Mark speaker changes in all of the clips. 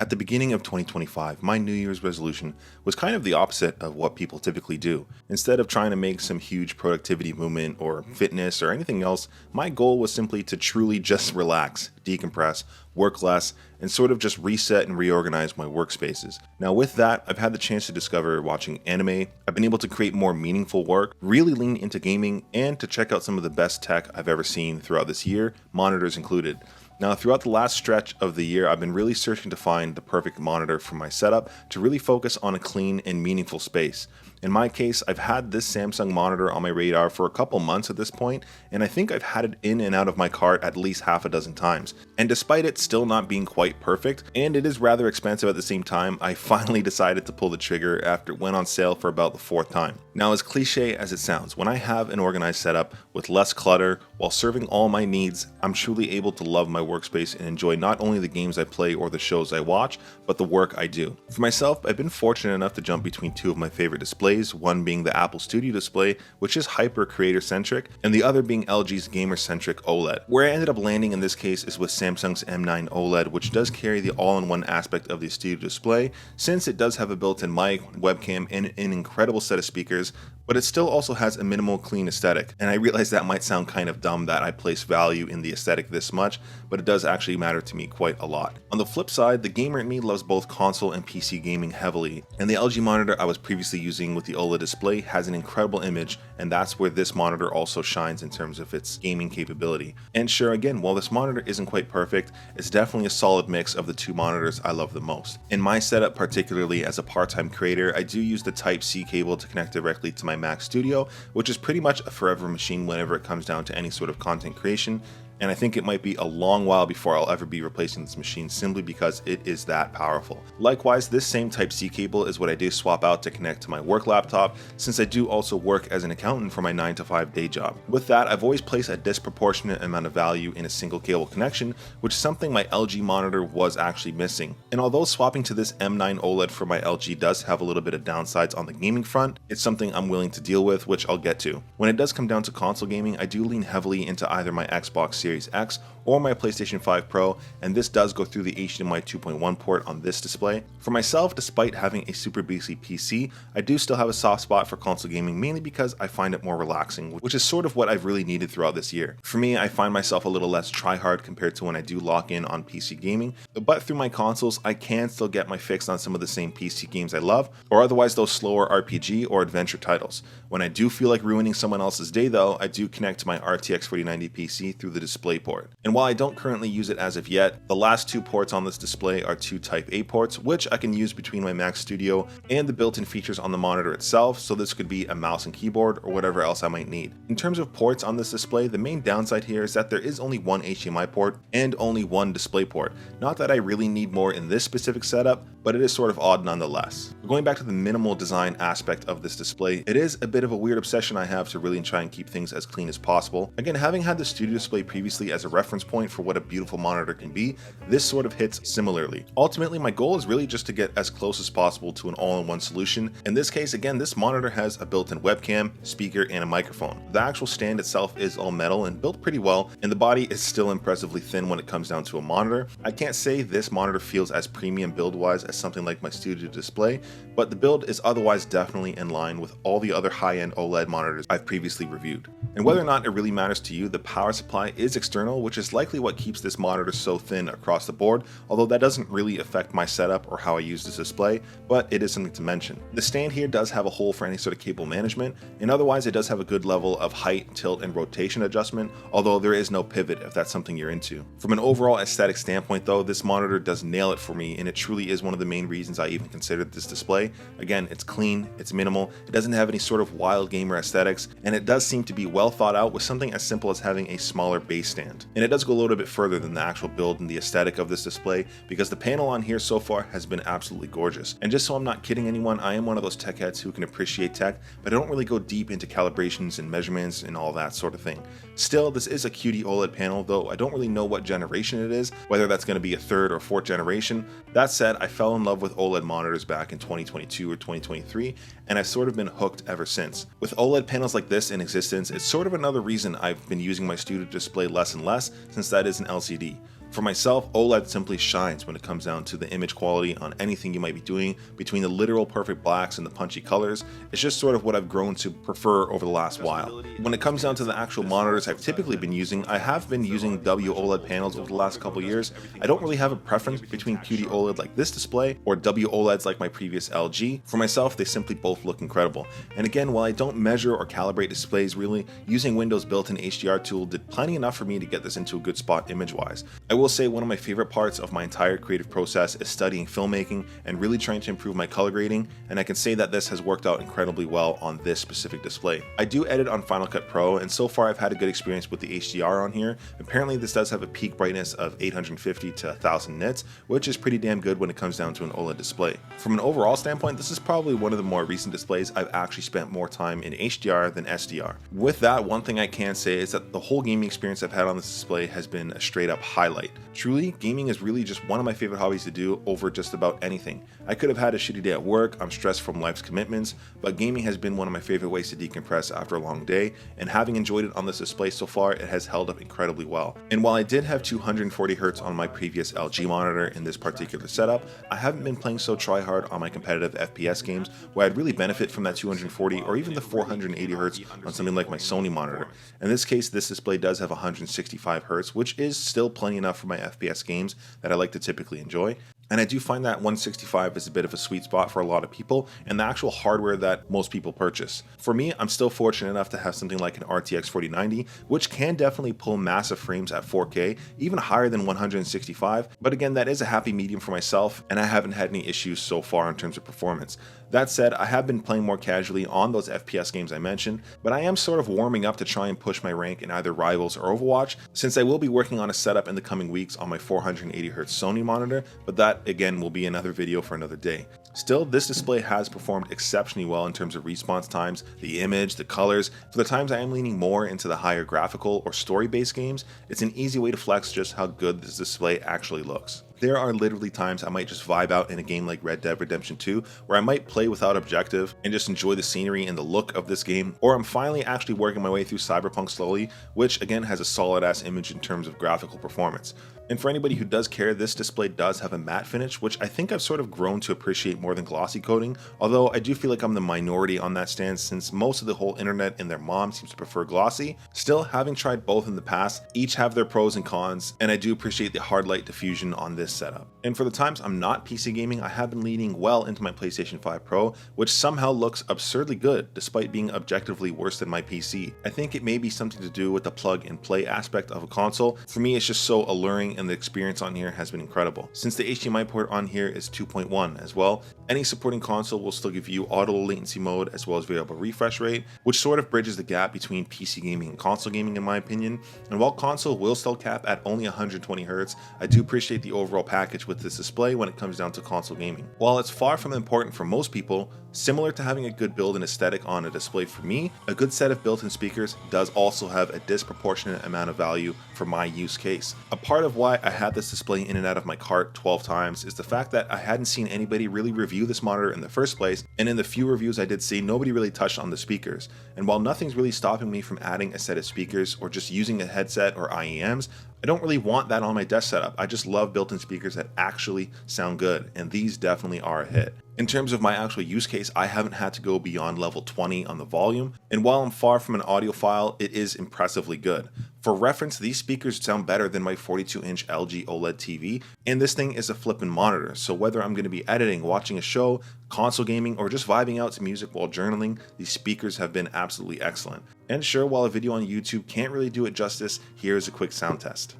Speaker 1: At the beginning of 2025, my New Year's resolution was kind of the opposite of what people typically do. Instead of trying to make some huge productivity movement or fitness or anything else, my goal was simply to truly just relax, decompress, work less, and sort of just reset and reorganize my workspaces. Now with that, I've had the chance to discover watching anime, I've been able to create more meaningful work, really lean into gaming, and to check out some of the best tech I've ever seen throughout this year, monitors included. Now, throughout the last stretch of the year, I've been really searching to find the perfect monitor for my setup to really focus on a clean and meaningful space. In my case, I've had this Samsung monitor on my radar for a couple months at this point, and I think I've had it in and out of my cart at least half a dozen times. And despite it still not being quite perfect, and it is rather expensive at the same time, I finally decided to pull the trigger after it went on sale for about the fourth time. Now, as cliche as it sounds, when I have an organized setup with less clutter while serving all my needs, I'm truly able to love my workspace and enjoy not only the games I play or the shows I watch, but the work I do. For myself, I've been fortunate enough to jump between two of my favorite displays, one being the Apple Studio display, which is hyper creator centric, and the other being LG's gamer centric OLED. Where I ended up landing in this case is with Samsung's M9 OLED, which does carry the all-in-one aspect of the Studio display, since it does have a built-in mic, webcam, and an incredible set of speakers, but it still also has a minimal clean aesthetic. And I realize that might sound kind of dumb that I place value in the aesthetic this much, but it does actually matter to me quite a lot. On the flip side, the gamer in me loves both console and PC gaming heavily, and the LG monitor I was previously using with the OLED display has an incredible image, and that's where this monitor also shines in terms of its gaming capability. And sure, again, while this monitor isn't quite perfect, it's definitely a solid mix of the two monitors I love the most. In my setup, particularly as a part-time creator, I do use the Type-C cable to connect directly to my Mac Studio, which is pretty much a forever machine whenever it comes down to any sort of content creation. And I think it might be a long while before I'll ever be replacing this machine simply because it is that powerful. Likewise, this same Type-C cable is what I do swap out to connect to my work laptop, since I do also work as an accountant for my 9-to-5 day job. With that, I've always placed a disproportionate amount of value in a single cable connection, which is something my LG monitor was actually missing. And although swapping to this M9 OLED for my LG does have a little bit of downsides on the gaming front, it's something I'm willing to deal with, which I'll get to. When it does come down to console gaming, I do lean heavily into either my Xbox Series X or my PlayStation 5 Pro, and this does go through the HDMI 2.1 port on this display. For myself, despite having a super beastly PC, I do still have a soft spot for console gaming, mainly because I find it more relaxing, which is sort of what I've really needed throughout this year. For me, I find myself a little less try-hard compared to when I do lock in on PC gaming, but through my consoles, I can still get my fix on some of the same PC games I love, or otherwise those slower RPG or adventure titles. When I do feel like ruining someone else's day though, I do connect to my RTX 4090 PC through the display port. And while I don't currently use it as of yet, the last two ports on this display are two Type-A ports, which I can use between my Mac Studio and the built-in features on the monitor itself, so this could be a mouse and keyboard or whatever else I might need. In terms of ports on this display, the main downside here is that there is only one HDMI port and only one display port. Not that I really need more in this specific setup, but it is sort of odd nonetheless. Going back to the minimal design aspect of this display, it is a bit of a weird obsession I have to really try and keep things as clean as possible. Again, having had the Studio display previously as a reference point for what a beautiful monitor can be, this sort of hits similarly. Ultimately, my goal is really just to get as close as possible to an all-in-one solution. In this case, again, this monitor has a built-in webcam, speaker, and a microphone. The actual stand itself is all metal and built pretty well, and the body is still impressively thin when it comes down to a monitor. I can't say this monitor feels as premium build-wise as something like my Studio display, but the build is otherwise definitely in line with all the other high-end OLED monitors I've previously reviewed. And whether or not it really matters to you, the power supply is external, which is likely what keeps this monitor so thin across the board, although that doesn't really affect my setup or how I use this display, but it is something to mention. The stand here does have a hole for any sort of cable management, and otherwise it does have a good level of height, tilt, and rotation adjustment, although there is no pivot if that's something you're into. From an overall aesthetic standpoint though, this monitor does nail it for me, and it truly is one of the main reasons I even considered this display. Again, it's clean, it's minimal, it doesn't have any sort of wild gamer aesthetics, and it does seem to be well thought out with something as simple as having a smaller base stand. And it does go a little bit further than the actual build and the aesthetic of this display, because the panel on here so far has been absolutely gorgeous. And just so I'm not kidding anyone, I am one of those tech heads who can appreciate tech, but I don't really go deep into calibrations and measurements and all that sort of thing. Still, this is a QD-OLED panel, though I don't really know what generation it is, whether that's going to be a third or fourth generation. That said, I fell in love with OLED monitors back in 2022 or 2023, and I've sort of been hooked ever since. With OLED panels like this in existence, it's sort of another reason I've been using my Studio display less and less, since that is an LCD. For myself, OLED simply shines when it comes down to the image quality on anything you might be doing. Between the literal perfect blacks and the punchy colors, it's just sort of what I've grown to prefer over the last while. When it comes down to the actual monitors I've typically been using, I have been using WOLED panels over the last couple years. I don't really have a preference between QD-OLED like this display or WOLEDs like my previous LG. For myself, they simply both look incredible. And again, while I don't measure or calibrate displays really, using Windows built-in HDR tool did plenty enough for me to get this into a good spot image-wise. I will say one of my favorite parts of my entire creative process is studying filmmaking and really trying to improve my color grading, and I can say that this has worked out incredibly well on this specific display. I do edit on Final Cut Pro, and so far I've had a good experience with the HDR on here. Apparently this does have a peak brightness of 850 to 1000 nits, which is pretty damn good when it comes down to an OLED display. From an overall standpoint, this is probably one of the more recent displays I've actually spent more time in HDR than SDR. With that, one thing I can say is that the whole gaming experience I've had on this display has been a straight up highlight. Truly, gaming is really just one of my favorite hobbies to do over just about anything. I could have had a shitty day at work, I'm stressed from life's commitments, but gaming has been one of my favorite ways to decompress after a long day, and having enjoyed it on this display so far, it has held up incredibly well. And while I did have 240Hz on my previous LG monitor in this particular setup, I haven't been playing so try-hard on my competitive FPS games where I'd really benefit from that 240 or even the 480Hz on something like my Sony monitor. In this case, this display does have 165Hz, which is still plenty enough for my FPS games that I like to typically enjoy. And I do find that 165 is a bit of a sweet spot for a lot of people and the actual hardware that most people purchase. For me, I'm still fortunate enough to have something like an RTX 4090, which can definitely pull massive frames at 4K, even higher than 165. But again, that is a happy medium for myself, and I haven't had any issues so far in terms of performance. That said, I have been playing more casually on those FPS games I mentioned, but I am sort of warming up to try and push my rank in either Rivals or Overwatch, since I will be working on a setup in the coming weeks on my 480Hz Sony monitor, but that again will be another video for another day. Still, this display has performed exceptionally well in terms of response times, the image, the colors. For the times I am leaning more into the higher graphical or story-based games, it's an easy way to flex just how good this display actually looks. There are literally times I might just vibe out in a game like Red Dead Redemption 2 where I might play without objective and just enjoy the scenery and the look of this game, or I'm finally actually working my way through Cyberpunk slowly, which again has a solid ass image in terms of graphical performance. And for anybody who does care, this display does have a matte finish, which I think I've sort of grown to appreciate more than glossy coating, although I do feel like I'm the minority on that stance since most of the whole internet and their mom seems to prefer glossy. Still, having tried both in the past, each have their pros and cons, and I do appreciate the hard light diffusion on this setup. And for the times I'm not PC gaming, I have been leaning well into my PlayStation 5 Pro, which somehow looks absurdly good despite being objectively worse than my PC. I think it may be something to do with the plug and play aspect of a console. For me, it's just so alluring, and the experience on here has been incredible. Since the HDMI port on here is 2.1 as well, any supporting console will still give you auto low latency mode as well as variable refresh rate, which sort of bridges the gap between PC gaming and console gaming in my opinion. And while console will still cap at only 120Hz, I do appreciate the overall package with this display when it comes down to console gaming. While it's far from important for most people, similar to having a good build and aesthetic on a display for me, a good set of built-in speakers does also have a disproportionate amount of value for my use case. A part of why I had this display in and out of my cart 12 times is the fact that I hadn't seen anybody really review this monitor in the first place, and in the few reviews I did see, nobody really touched on the speakers. And while nothing's really stopping me from adding a set of speakers or just using a headset or IEMs, I don't really want that on my desk setup. I just love built-in speakers that actually sound good, and these definitely are a hit. In terms of my actual use case, I haven't had to go beyond level 20 on the volume, and while I'm far from an audiophile, it is impressively good. For reference, these speakers sound better than my 42-inch LG OLED TV, and this thing is a flippin' monitor, so whether I'm going to be editing, watching a show, console gaming, or just vibing out to music while journaling, these speakers have been absolutely excellent. And sure, while a video on YouTube can't really do it justice, here's a quick sound test.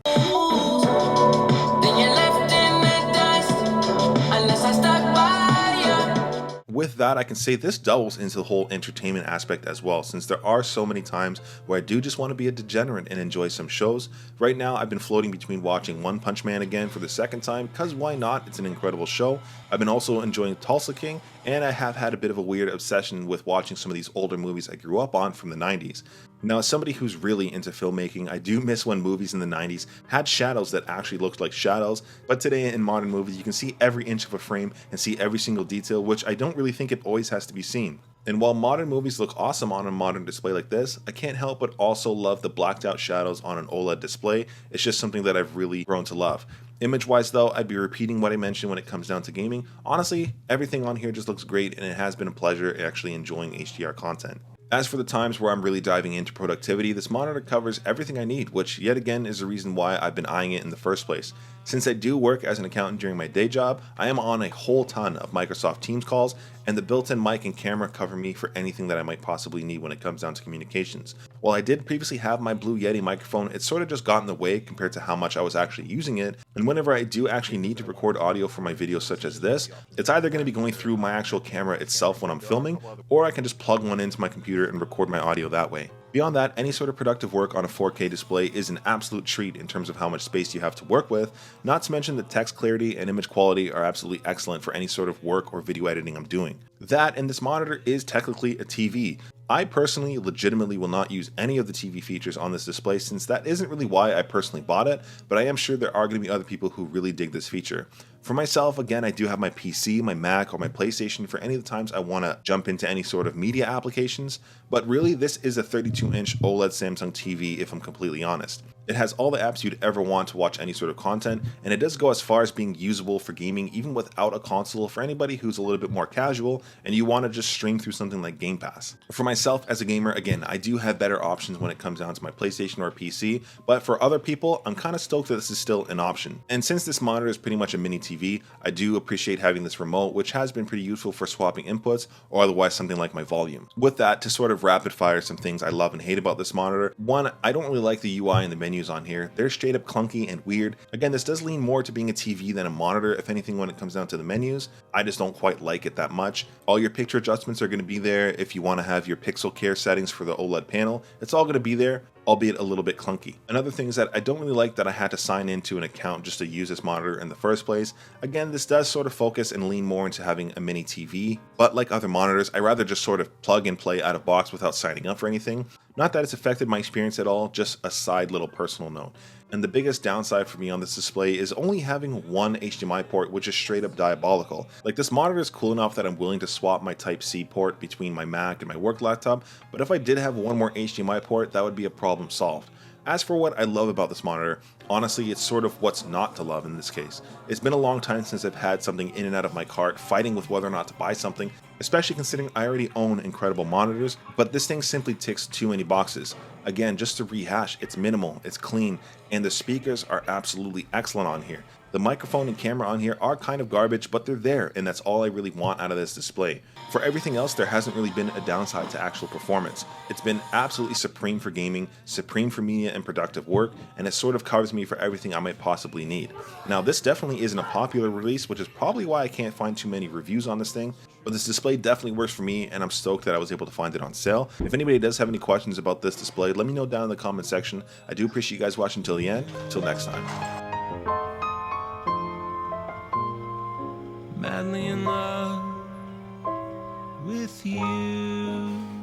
Speaker 1: With that, I can say this doubles into the whole entertainment aspect as well, since there are so many times where I do just want to be a degenerate and enjoy some shows. Right now, I've been floating between watching One Punch Man again for the second time, because why not? It's an incredible show. I've been also enjoying Tulsa King, and I have had a bit of a weird obsession with watching some of these older movies I grew up on from the 90s. Now, as somebody who's really into filmmaking, I do miss when movies in the 90s had shadows that actually looked like shadows, but today in modern movies you can see every inch of a frame and see every single detail, which I don't really think it always has to be seen. And while modern movies look awesome on a modern display like this, I can't help but also love the blacked out shadows on an OLED display. It's just something that I've really grown to love. Image wise though, I'd be repeating what I mentioned when it comes down to gaming. Honestly, everything on here just looks great, and it has been a pleasure actually enjoying HDR content. As for the times where I'm really diving into productivity, this monitor covers everything I need, which yet again is the reason why I've been eyeing it in the first place. Since I do work as an accountant during my day job, I am on a whole ton of Microsoft Teams calls, and the built-in mic and camera cover me for anything that I might possibly need when it comes down to communications. While I did previously have my Blue Yeti microphone, it sort of just got in the way compared to how much I was actually using it, and whenever I do actually need to record audio for my videos such as this, it's either going to be going through my actual camera itself when I'm filming, or I can just plug one into my computer and record my audio that way. Beyond that, any sort of productive work on a 4K display is an absolute treat in terms of how much space you have to work with, not to mention that text clarity and image quality are absolutely excellent for any sort of work or video editing I'm doing. That and this monitor is technically a TV. I personally legitimately will not use any of the TV features on this display, since that isn't really why I personally bought it, but I am sure there are going to be other people who really dig this feature. For myself, again, I do have my PC, my Mac, or my PlayStation for any of the times I want to jump into any sort of media applications, but really this is a 32-inch OLED Samsung TV if I'm completely honest. It has all the apps you'd ever want to watch any sort of content, and it does go as far as being usable for gaming even without a console for anybody who's a little bit more casual and you want to just stream through something like Game Pass. For myself as a gamer, again, I do have better options when it comes down to my PlayStation or PC, but for other people, I'm kind of stoked that this is still an option. And since this monitor is pretty much a mini TV, I do appreciate having this remote, which has been pretty useful for swapping inputs or otherwise something like my volume. With that, to sort of rapid fire some things I love and hate about this monitor. One, I don't really like the UI and the menus on here. They're straight up clunky and weird. Again, this does lean more to being a TV than a monitor, if anything, when it comes down to the menus. I just don't quite like it that much. All your picture adjustments are going to be there. If you want to have your pixel care settings for the OLED panel, it's all going to be there, albeit a little bit clunky. Another thing is that I don't really like that I had to sign into an account just to use this monitor in the first place. Again, this does sort of focus and lean more into having a mini TV, but like other monitors, I rather just sort of plug and play out of box without signing up for anything. Not that it's affected my experience at all, just a side little personal note. And the biggest downside for me on this display is only having one HDMI port, which is straight up diabolical. Like, this monitor is cool enough that I'm willing to swap my Type-C port between my Mac and my work laptop, but if I did have one more HDMI port, that would be a problem solved. As for what I love about this monitor, honestly, it's sort of what's not to love in this case. It's been a long time since I've had something in and out of my cart, fighting with whether or not to buy something, especially considering I already own incredible monitors, but this thing simply ticks too many boxes. Again, just to rehash, it's minimal, it's clean, and the speakers are absolutely excellent on here. The microphone and camera on here are kind of garbage, but they're there, and that's all I really want out of this display. For everything else, there hasn't really been a downside to actual performance. It's been absolutely supreme for gaming, supreme for media and productive work, and it sort of covers me for everything I might possibly need. Now, this definitely isn't a popular release, which is probably why I can't find too many reviews on this thing, but this display definitely works for me, and I'm stoked that I was able to find it on sale. If anybody does have any questions about this display, let me know down in the comment section. I do appreciate you guys watching till the end. Till next time.
Speaker 2: Madly in love with you.